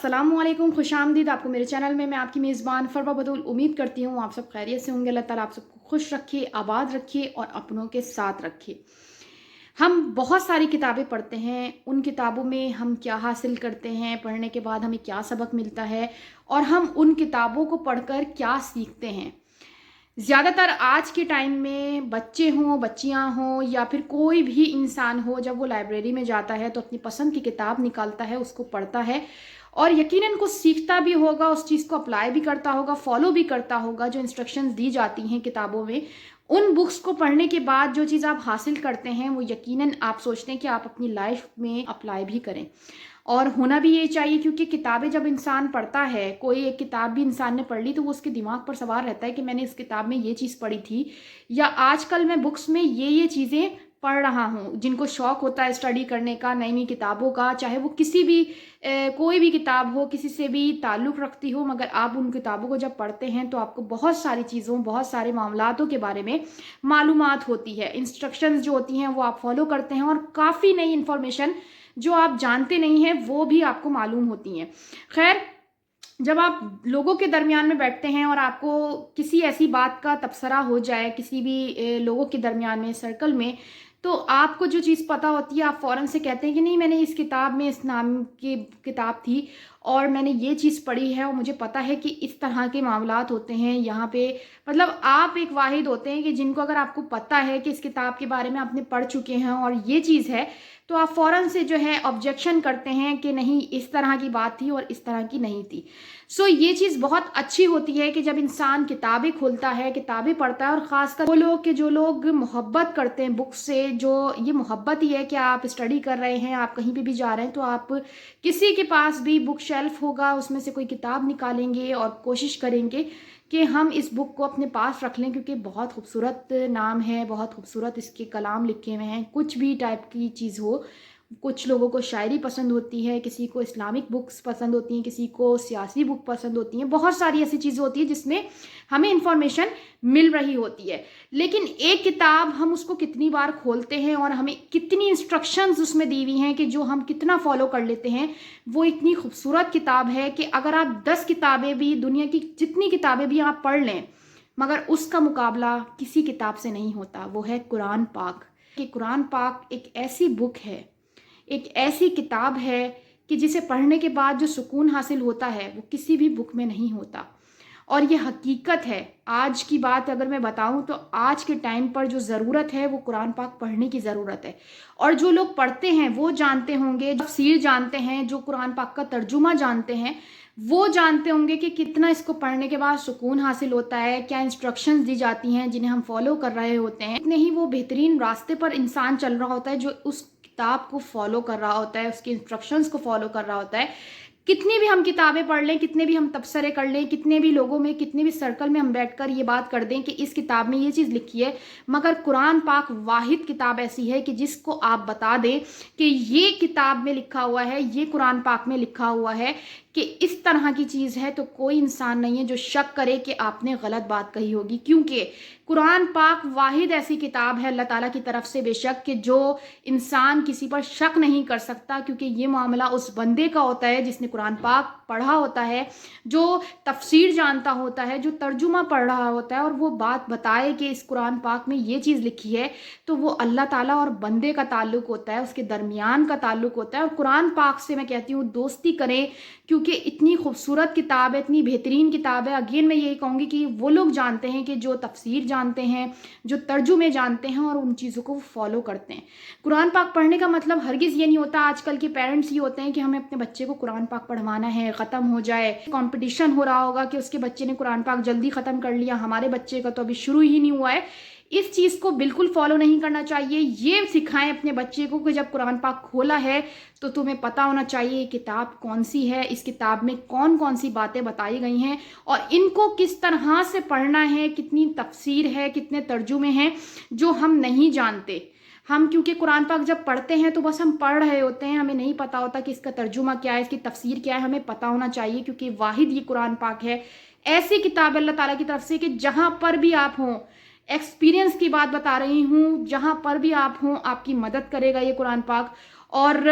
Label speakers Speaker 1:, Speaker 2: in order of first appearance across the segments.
Speaker 1: अस्सलामुअलैकुम, खुशामदीद आपको मेरे चैनल में। मैं आपकी मेज़बान फ़रवा बतूल उम्मीद करती हूँ आप सब खैरियत से होंगे। अल्लाह ताला आप सबको खुश रखे, आबाद रखे और अपनों के साथ रखे। हम बहुत सारी किताबें पढ़ते हैं, उन किताबों में हम क्या हासिल करते हैं, पढ़ने के बाद हमें क्या सबक मिलता है और हम उन किताबों को पढ़कर क्या सीखते हैं। ज़्यादातर आज के टाइम में बच्चे हों, बच्चियां हों या फिर कोई भी इंसान हो, जब वो लाइब्रेरी में जाता है तो अपनी पसंद की किताब निकालता है, उसको पढ़ता है और यकीनन कुछ सीखता भी होगा, उस चीज़ को अप्लाई भी करता होगा, फॉलो भी करता होगा। जो इंस्ट्रक्शंस दी जाती हैं किताबों में, उन बुक्स को पढ़ने के बाद जो चीज़ आप हासिल करते हैं वो यकीनन आप सोचते हैं कि आप अपनी लाइफ में अप्लाई भी करें। और होना भी ये चाहिए, क्योंकि किताबें जब इंसान पढ़ता है, कोई एक किताब भी इंसान ने पढ़ ली तो वो उसके दिमाग पर सवार रहता है कि मैंने इस किताब में ये चीज़ पढ़ी थी, या आजकल मैं बुक्स में ये चीज़ें पढ़ रहा हूँ। जिनको शौक़ होता है स्टडी करने का, नई नई किताबों का, चाहे वो किसी भी कोई भी किताब हो, किसी से भी ताल्लुक़ रखती हो, मगर आप उन किताबों को जब पढ़ते हैं तो आपको बहुत सारी चीज़ों, बहुत सारे मामलातों के बारे में मालूमात होती है। इंस्ट्रक्शंस जो होती हैं वो आप फॉलो करते हैं और काफ़ी नई इन्फॉर्मेशन जो आप जानते नहीं हैं वो भी आपको मालूम होती हैं। खैर, जब आप लोगों के दरमियान में बैठते हैं और आपको किसी ऐसी बात का तबसरा हो जाए किसी भी लोगों के दरमियान में, सर्कल में, तो आपको जो चीज़ पता होती है आप फ़ौरन से कहते हैं कि नहीं, मैंने इस किताब में, इस नाम की किताब थी और मैंने ये चीज़ पढ़ी है और मुझे पता है कि इस तरह के मामलात होते हैं यहाँ पे। मतलब आप एक वाहिद होते हैं कि जिनको, अगर आपको पता है कि इस किताब के बारे में आपने पढ़ चुके हैं और ये चीज़ है, तो आप फ़ौरन से जो है ऑब्जेक्शन करते हैं कि नहीं, इस तरह की बात थी और इस तरह की नहीं थी। सो ये चीज़ बहुत अच्छी होती है कि जब इंसान किताबें खोलता है, किताबें पढ़ता है, और ख़ासकर वो लोग जो लोग मोहब्बत करते हैं बुक से, जो ये मोहब्बत ही है कि आप स्टडी कर रहे हैं, आप कहीं पे भी जा रहे हैं तो आप किसी के पास भी बुक शेल्फ होगा, उसमें से कोई किताब निकालेंगे और कोशिश करेंगे कि हम इस बुक को अपने पास रख लें, क्योंकि बहुत खूबसूरत नाम है, बहुत खूबसूरत इसके कलाम लिखे हुए हैं। कुछ भी टाइप की चीज़ हो, कुछ लोगों को शायरी पसंद होती है, किसी को इस्लामिक बुक्स पसंद होती हैं, किसी को सियासी बुक पसंद होती हैं, बहुत सारी ऐसी चीज़ें होती हैं जिसमें हमें इंफॉर्मेशन मिल रही होती है। लेकिन एक किताब हम उसको कितनी बार खोलते हैं और हमें कितनी इंस्ट्रक्शंस उसमें दी हुई हैं कि जो हम कितना फॉलो कर लेते हैं, वो इतनी खूबसूरत किताब है कि अगर आप 10 किताबें भी, दुनिया की जितनी किताबें भी आप पढ़ लें, मगर उसका मुकाबला किसी किताब से नहीं होता। वो है कुरान पाक। कि कुरान पाक एक ऐसी बुक है, एक ऐसी किताब है कि जिसे पढ़ने के बाद जो सुकून हासिल होता है वो किसी भी बुक में नहीं होता। और ये हकीकत है। आज की बात अगर मैं बताऊं तो आज के टाइम पर जो ज़रूरत है वो कुरान पाक पढ़ने की ज़रूरत है। और जो लोग पढ़ते हैं वो जानते होंगे, जो तफसीर जानते हैं, जो कुरान पाक का तर्जुमा जानते हैं, वो जानते होंगे कि कितना इसको पढ़ने के बाद सुकून हासिल होता है, क्या इंस्ट्रक्शंस दी जाती हैं जिन्हें हम फॉलो कर रहे होते हैं। इतने ही वो बेहतरीन रास्ते पर इंसान चल रहा होता है जो उस किताब को फॉलो कर रहा होता है, उसके इंस्ट्रक्शंस को फॉलो कर रहा होता है। कितनी भी हम किताबें पढ़ लें, कितने भी हम तबसरे कर लें, कितने भी लोगों में, कितने भी सर्कल में हम बैठकर ये बात कर दें कि इस किताब में ये चीज़ लिखी है, मगर कुरान पाक वाहिद किताब ऐसी है कि जिसको आप बता दें कि ये किताब में लिखा हुआ है, ये कुरान पाक में लिखा हुआ है कि इस तरह की चीज़ है, तो कोई इंसान नहीं है जो शक करे कि आपने गलत बात कही होगी। क्योंकि कुरान पाक वाहिद ऐसी किताब है अल्लाह ताला की तरफ से, बेशक, कि जो इंसान किसी पर शक नहीं कर सकता, क्योंकि ये मामला उस बंदे का होता है जिसने कुरान पाक पढ़ा होता है, जो तफसीर जानता होता है, जो तर्जुमा पढ़ रहा होता है, और वो बात बताए कि इस कुरान पाक में ये चीज़ लिखी है, तो वो अल्लाह ताला और बंदे का ताल्लुक होता है, उसके दरमियान का ताल्लुक होता है। और कुरान पाक से मैं कहती हूँ दोस्ती करें, क्योंकि इतनी खूबसूरत किताब है, इतनी बेहतरीन किताब है। अगेन मैं यही कहूँगी कि वो लोग जानते हैं कि जो तफसीर जानते हैं, जो तर्जुमे जानते हैं और उन चीज़ों को फॉलो करते हैं। कुरान पाक पढ़ने का मतलब हरगिज़ ये नहीं होता, आजकल के पेरेंट्स ये होते हैं कि हमें अपने बच्चे को कुरान पाक पढ़वाना है, ख़त्म हो जाए। कंपटीशन हो रहा होगा कि उसके बच्चे ने कुरान पाक जल्दी ख़त्म कर लिया, हमारे बच्चे का तो अभी शुरू ही नहीं हुआ है। इस चीज़ को बिल्कुल फॉलो नहीं करना चाहिए। ये सिखाएं अपने बच्चे को कि जब कुरान पाक खोला है तो तुम्हें पता होना चाहिए किताब कौन सी है, इस किताब में कौन कौन सी बातें बताई गई हैं और इनको किस तरह से पढ़ना है, कितनी तफसीर है, कितने तर्जुमे हैं जो हम नहीं जानते। हम क्योंकि कुरान पाक जब पढ़ते हैं तो बस हम पढ़ रहे होते हैं, हमें नहीं पता होता कि इसका तर्जुमा क्या है, इसकी तफसीर क्या है। हमें पता होना चाहिए, क्योंकि वाहिद ये कुरान पाक है, ऐसी किताब अल्लाह ताला की तरफ से कि जहाँ पर भी आप हों, एक्सपीरियंस की बात बता रही हूँ, जहाँ पर भी आप हों आपकी मदद करेगा ये कुरान पाक। और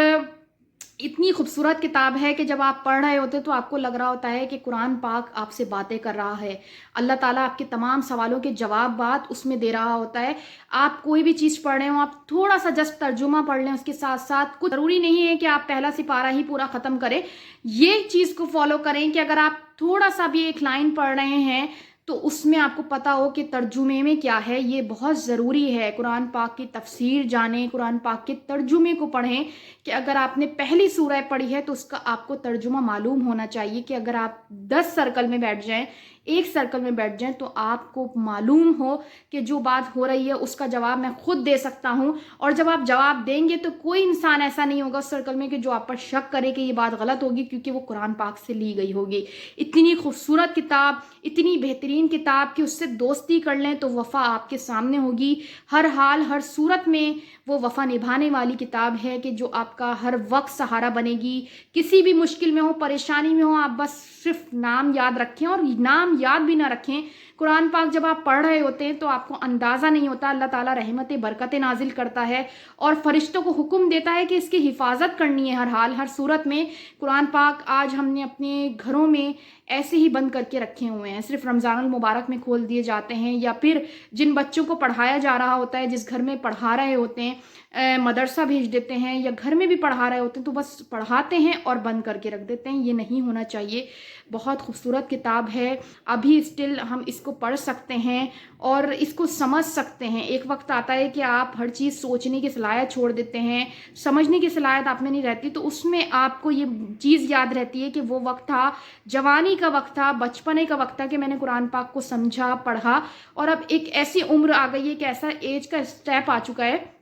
Speaker 1: इतनी खूबसूरत किताब है कि जब आप पढ़ रहे होते हैं तो आपको लग रहा होता है कि कुरान पाक आपसे बातें कर रहा है। अल्लाह ताला आपके तमाम सवालों के जवाब उसमें दे रहा होता है। आप कोई भी चीज़ पढ़ रहे हो, आप थोड़ा-सा जस्ट तर्जुमा पढ़ लें उसके साथ-साथ, कुछ ज़रूरी नहीं है कि आप पहला सिपारा ही पूरा ख़त्म करें। ये चीज़ को फ़ॉलो करें कि अगर आप थोड़ा-सा भी एक लाइन पढ़ रहे हैं तो उसमें आपको पता हो कि तर्जुमे में क्या है। ये बहुत ज़रूरी है। कुरान पाक की तफसीर जानें, कुरान पाक के तर्जुमे को पढ़ें कि अगर आपने पहली सूरह पढ़ी है तो उसका आपको तर्जुमा मालूम होना चाहिए कि अगर आप 10 सर्कल में बैठ जाएं, एक सर्कल में बैठ जाएं, तो आपको मालूम हो कि जो बात हो रही है उसका जवाब मैं खुद दे सकता हूं। और जब आप जवाब देंगे तो कोई इंसान ऐसा नहीं होगा उस सर्कल में कि जो आप पर शक करे कि ये बात गलत होगी, क्योंकि वो कुरान पाक से ली गई होगी। इतनी खूबसूरत किताब, इतनी बेहतरीन किताब कि उससे दोस्ती कर लें तो वफ़ा आपके सामने होगी। हर हाल हर सूरत में वो वफ़ा निभाने वाली किताब है कि जो आपका हर वक्त सहारा बनेगी। किसी भी मुश्किल में हो, परेशानी में हो, आप बस सिर्फ नाम याद रखें, और नाम याद भी ना रखें। कुरान पाक जब आप पढ़ रहे होते हैं तो आपको अंदाज़ा नहीं होता, अल्लाह ताला रहमतें बरकतें नाजिल करता है और फरिश्तों को हुक्म देता है कि इसकी हिफाजत करनी है हर हाल हर सूरत में। कुरान पाक आज हमने अपने घरों में ऐसे ही बंद करके रखे हुए हैं, सिर्फ रमज़ानुल मुबारक में खोल दिए जाते हैं, या फिर जिन बच्चों को पढ़ाया जा रहा होता है, जिस घर में पढ़ा रहे होते हैं, मदरसा भेज देते हैं या घर में भी पढ़ा रहे होते हैं तो बस पढ़ाते हैं और बंद करके रख देते हैं। ये नहीं होना चाहिए। बहुत खूबसूरत किताब है, अभी स्टिल हम इसको पढ़ सकते हैं और इसको समझ सकते हैं। एक वक्त आता है कि आप हर चीज़ सोचने की सलाहियत छोड़ देते हैं, समझने की सलाहियत आप में नहीं रहती, तो उसमें आपको ये चीज़ याद रहती है कि वो वक्त था, जवानी का वक्त था, बचपने का वक्त था कि मैंने कुरान पाक को समझा, पढ़ा, और अब एक ऐसी उम्र आ गई है कि ऐसा एज का स्टेप आ चुका है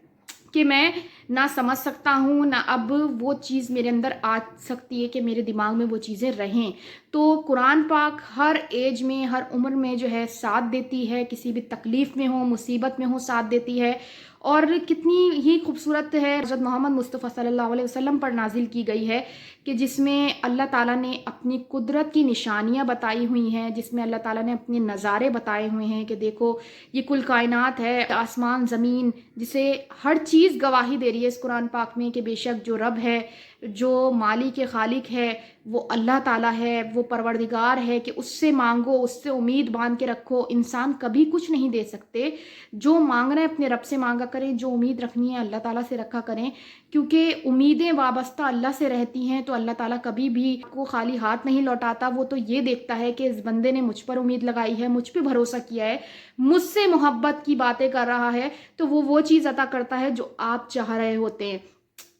Speaker 1: कि मैं ना समझ सकता हूँ, ना अब वो चीज़ मेरे अंदर आ सकती है कि मेरे दिमाग में वो चीज़ें रहें। तो कुरान पाक हर एज में, हर उम्र में जो है साथ देती है, किसी भी तकलीफ़ में हो, मुसीबत में हो, साथ देती है। और कितनी ही खूबसूरत है, हज़रत मोहम्मद मुस्तफ़ा सल्लल्लाहु अलैहि वसल्लम पर नाजिल की गई है कि जिसमें अल्लाह ताला ने अपनी कुदरत की निशानियाँ बताई हुई हैं, जिसमें अल्लाह ताला ने अपने नज़ारे बताए हुए हैं कि देखो ये कुल कायनात है, आसमान ज़मीन, जिसे हर चीज़ गवाही दे रही है इस कुरान पाक में कि बेशक जो रब है, जो मालिक खालिक है, वो अल्लाह ताला है, वो परवरदिगार है, कि उससे मांगो, उससे उम्मीद बांध के रखो। इंसान कभी कुछ नहीं दे सकते। जो मांग रहे हैं अपने रब से मांगा करें, जो उम्मीद रखनी है अल्लाह ताला से रखा करें, क्योंकि उम्मीदें वाबस्ता अल्लाह से रहती हैं। तो अल्लाह ताला कभी भी को खाली हाथ नहीं लौटाता। वो तो ये देखता है कि इस बंदे ने मुझ पर उम्मीद लगाई है, मुझ पे भरोसा किया है, मुझसे मोहब्बत की बातें कर रहा है, तो वो चीज़ अता करता है जो आप चाह रहे होते हैं।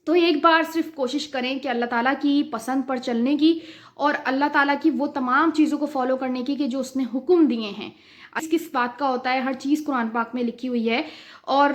Speaker 1: तो एक बार सिर्फ कोशिश करें कि अल्लाह ताला की पसंद पर चलने की और अल्लाह ताला की वो तमाम चीज़ों को फॉलो करने की कि जो उसने हुक्म दिए हैं। किस बात का होता है, हर चीज़ कुरान पाक में लिखी हुई है। और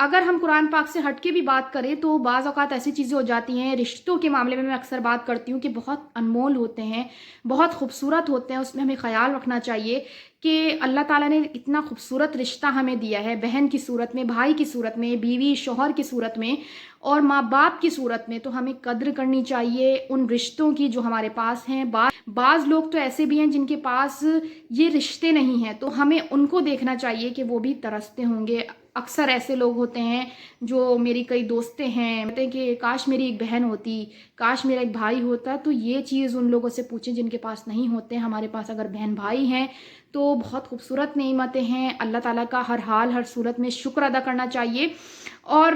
Speaker 1: अगर हम कुरान पाक से हट के भी बात करें तो बाज़ औक़ात ऐसी चीज़ें हो जाती हैं, रिश्तों के मामले में मैं अक्सर बात करती हूँ कि बहुत अनमोल होते हैं, बहुत खूबसूरत होते हैं। उसमें हमें ख़याल रखना चाहिए कि अल्लाह ताला ने इतना खूबसूरत रिश्ता हमें दिया है, बहन की सूरत में, भाई की सूरत में, बीवी शौहर की सूरत में और माँ बाप की सूरत में। तो हमें कद्र करनी चाहिए उन रिश्तों की जो हमारे पास हैं। बाज़ लोग तो ऐसे भी हैं जिनके पास ये रिश्ते नहीं हैं, तो हमें उनको देखना चाहिए कि वो भी तरसते होंगे। अक्सर ऐसे लोग होते हैं, जो मेरी कई दोस्तें हैं, कहते हैं कि काश मेरी एक बहन होती, काश मेरा एक भाई होता। तो ये चीज़ उन लोगों से पूछें जिनके पास नहीं होते। हमारे पास अगर बहन भाई हैं तो बहुत खूबसूरत नेमतें हैं। अल्लाह ताला का हर हाल हर सूरत में शुक्र अदा करना चाहिए। और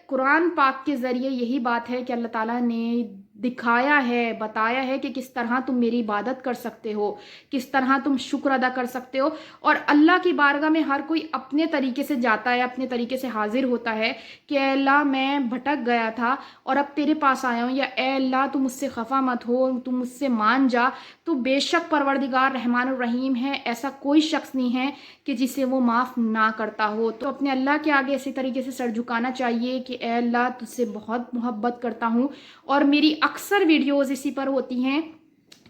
Speaker 1: कुरान पाक के ज़रिए यही बात है कि अल्लाह ताला ने दिखाया है, बताया है कि किस तरह तुम मेरी इबादत कर सकते हो, किस तरह तुम शुक्र अदा कर सकते हो। और अल्लाह की बारगाह में हर कोई अपने तरीके से जाता है, अपने तरीके से हाजिर होता है कि ए अल्लाह मैं भटक गया था और अब तेरे पास आया हूँ, या ए अल्लाह तू मुझसे खफा मत हो, तुम मुझसे मान जा। तो बेशक परवरदिगार रहमान और रहीम है, ऐसा कोई शख्स नहीं है कि जिसे वो माफ़ ना करता हो। तो अपने अल्लाह के आगे इसी तरीके से सर झुकाना चाहिए कि ए अल्लाह तुझसे बहुत मोहब्बत करता हूँ। और मेरी अक्सर वीडियोज़ इसी पर होती हैं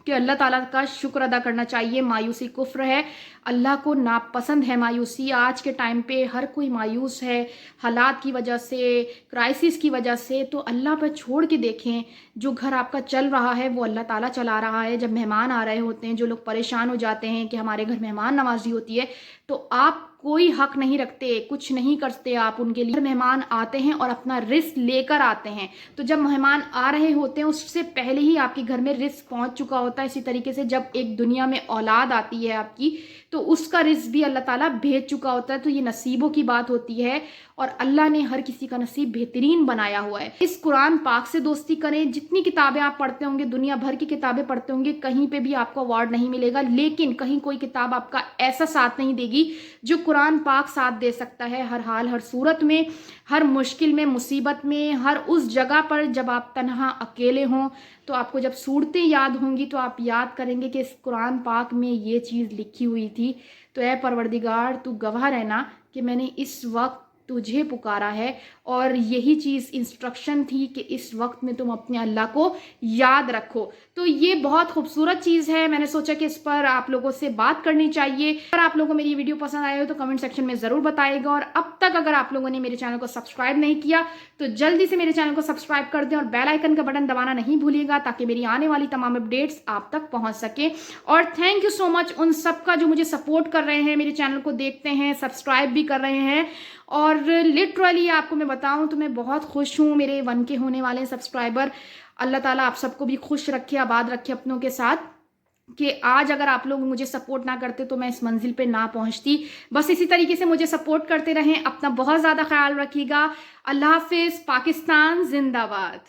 Speaker 1: कि अल्लाह ताला का शुक्र अदा करना चाहिए। मायूसी कुफ्र है, अल्लाह को नापसंद है मायूसी। आज के टाइम पे हर कोई मायूस है, हालात की वजह से, क्राइसिस की वजह से। तो अल्लाह पर छोड़ के देखें, जो घर आपका चल रहा है वो अल्लाह ताला चला रहा है। जब मेहमान आ रहे होते हैं, जो लोग परेशान हो जाते हैं कि हमारे घर मेहमान नवाजी होती है, तो आप कोई हक नहीं रखते, कुछ नहीं करते आप उनके लिए। मेहमान आते हैं और अपना रिस्क लेकर आते हैं, तो जब मेहमान आ रहे होते हैं उससे पहले ही आपके घर में रिस्क पहुंच चुका होता है। इसी तरीके से जब एक दुनिया में औलाद आती है आपकी, तो उसका रिस्क भी अल्लाह ताला भेज चुका होता है। तो ये नसीबों की बात होती है और अल्लाह ने हर किसी का नसीब बेहतरीन बनाया हुआ है। इस कुरान पाक से दोस्ती करें। जितनी किताबें आप पढ़ते होंगे, दुनिया भर की किताबें पढ़ते होंगे, कहीं पे भी आपको अवार्ड नहीं मिलेगा, लेकिन कहीं कोई किताब आपका ऐसा साथ नहीं देगी जो कुरान पाक साथ दे सकता है। हर हाल, हर सूरत में, हर मुश्किल में, मुसीबत में, हर उस जगह पर जब आप तन्हा अकेले हों, तो आपको जब सूरतें याद होंगी तो आप याद करेंगे कि इस कुरान पाक में ये चीज़ लिखी हुई थी। तो ऐ परवरदिगार, तू गवाह रहना कि मैंने इस वक्त तुझे पुकारा है और यही चीज़ इंस्ट्रक्शन थी कि इस वक्त में तुम अपने अल्लाह को याद रखो। तो ये बहुत खूबसूरत चीज़ है, मैंने सोचा कि इस पर आप लोगों से बात करनी चाहिए। अगर आप लोगों को मेरी वीडियो पसंद आए हो तो कमेंट सेक्शन में ज़रूर बताइएगा, और अब तक अगर आप लोगों ने मेरे चैनल को सब्सक्राइब नहीं किया तो जल्दी से मेरे चैनल को सब्सक्राइब कर दें और बेल आइकन का बटन दबाना नहीं भूलिएगा, ताकि मेरी आने वाली तमाम अपडेट्स आप तक पहुँच सके। और थैंक यू सो मच उन सबका जो मुझे सपोर्ट कर रहे हैं, मेरे चैनल को देखते हैं, सब्सक्राइब भी कर रहे हैं। और लिटरली आपको मैं बताऊं तो मैं बहुत खुश हूँ, मेरे 1 के होने वाले सब्सक्राइबर। अल्लाह ताला आप सबको भी खुश रखे, आबाद रखे अपनों के साथ, कि आज अगर आप लोग मुझे सपोर्ट ना करते तो मैं इस मंजिल पे ना पहुंचती। बस इसी तरीके से मुझे सपोर्ट करते रहें। अपना बहुत ज़्यादा ख्याल रखिएगा। अल्लाह हाफिज़। पाकिस्तान जिंदाबाद।